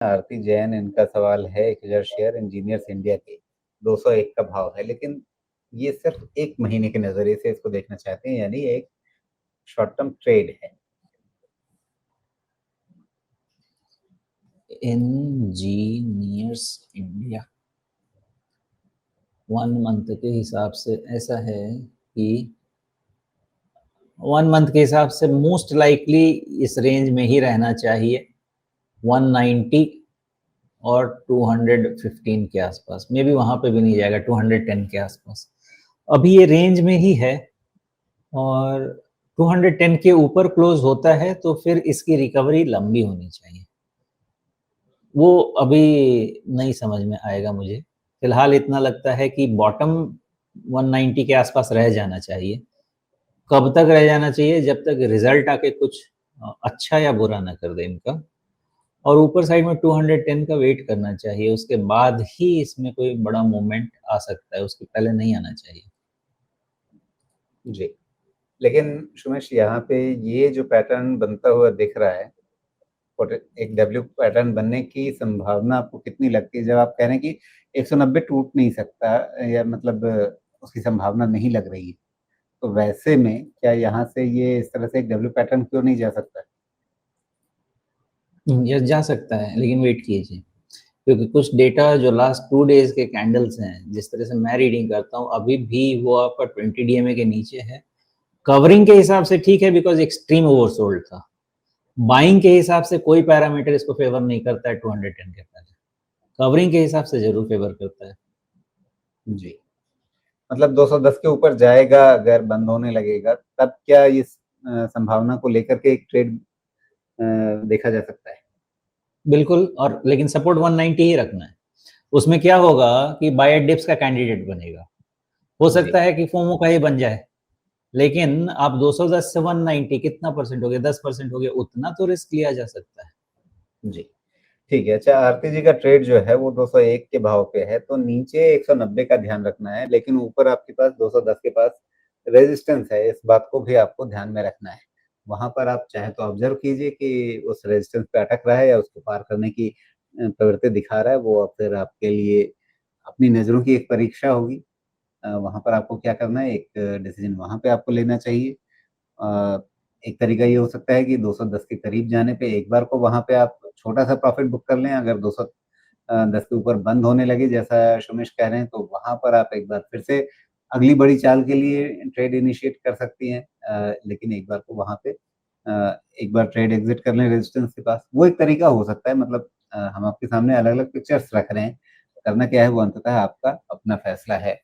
आरती जैन, इनका सवाल है 1000 शेयर इंजीनियर्स इंडिया के 201 का भाव है, लेकिन ये सिर्फ एक महीने के नजरिए से इसको देखना चाहते हैं, यानी एक शॉर्ट टर्म ट्रेड है। इंजीनियर्स इंडिया 1 मंथ के हिसाब से ऐसा है कि 1 मंथ के हिसाब से मोस्ट लाइकली इस रेंज में ही रहना चाहिए, 190 और 215 के आसपास, मे बी वहां पे भी नहीं जाएगा, 210 के आसपास अभी ये रेंज में ही है। और 210 के ऊपर क्लोज होता है तो फिर इसकी रिकवरी लंबी होनी चाहिए, वो अभी नहीं समझ में आएगा मुझे। फिलहाल इतना लगता है कि बॉटम 190 के आसपास रह जाना चाहिए। कब तक रह जाना चाहिए? जब तक रिजल्ट आके कुछ अच्छा या बुरा ना कर दे इनका, और ऊपर साइड में 210 का वेट करना चाहिए, उसके बाद ही इसमें कोई बड़ा मूवमेंट आ सकता है, उसके पहले नहीं आना चाहिए। जी, लेकिन सुमेश, यहाँ पे ये जो पैटर्न बनता हुआ दिख रहा है, और एक डब्ल्यू पैटर्न बनने की संभावना आपको कितनी लगती है, जब आप कह रहे हैं कि 190 टूट नहीं सकता, या मतलब उसकी संभावना नहीं लग रही है, तो वैसे में क्या यहाँ से ये इस तरह से एक डब्ल्यू पैटर्न क्यों नहीं जा सकता? ये जा सकता है, लेकिन वेट कीजिए, क्योंकि कुछ डेटा जो लास्ट 2 डेज के कैंडल्स हैं, जिस तरह से मैं रीडिंग करता हूँ, अभी भी वो आपका 20 डीएमए के नीचे है। कवरिंग के हिसाब से ठीक है, बिकॉज एक्सट्रीम ओवरसोल्ड था। बाइंग के हिसाब से कोई पैरामीटर इसको फेवर नहीं करता है 210 के पहले, कवरिंग के हिसाब से जरूर फेवर करता है। जी, मतलब 210 के ऊपर जाएगा अगर बंद होने लगेगा, तब क्या इस संभावना को लेकर के एक ट्रेड देखा जा सकता है? बिल्कुल, और लेकिन सपोर्ट 190 ही रखना है। उसमें क्या होगा कि बाय एट डिप्स का कैंडिडेट बनेगा, हो जी, सकता है कि फोमो का ही बन जाए, लेकिन आप 210 से 190 कितना परसेंट हो गया? 10% हो गया, उतना तो रिस्क लिया जा सकता है। जी, ठीक है। अच्छा, आरती जी का ट्रेड जो है वो 201 के भाव पे है, तो नीचे 190 का ध्यान रखना है, लेकिन ऊपर आपके पास 210 के पास रेजिस्टेंस है, इस बात को भी आपको ध्यान में रखना है। वहां पर आप चाहे तो ऑब्जर्व कीजिए कि उस रेजिस्टेंस पे अटक रहा है या उसको पार करने की प्रवृत्ति दिखा रहा है, वो फिर आपके लिए अपनी नजरों की एक परीक्षा होगी। वहां पर आपको क्या करना है, एक डिसीजन वहां पे आपको लेना चाहिए। अ, एक तरीका ये हो सकता है कि 210 के करीब जाने पे एक बार को वहां पे आप छोटा सा प्रॉफिट बुक कर लें, अगर 210 के ऊपर बंद होने लगे जैसा सुमेश कह रहे हैं, तो वहां पर आप एक बार फिर से अगली बड़ी चाल के लिए ट्रेड इनिशिएट कर सकती हैं। लेकिन एक बार को वहां पे एक बार ट्रेड एग्जिट कर लें रेजिस्टेंस के पास, वो एक तरीका हो सकता है। मतलब हम आपके सामने अलग अलग पिक्चर्स रख रहे हैं, करना क्या है वो अंततः आपका अपना फैसला है।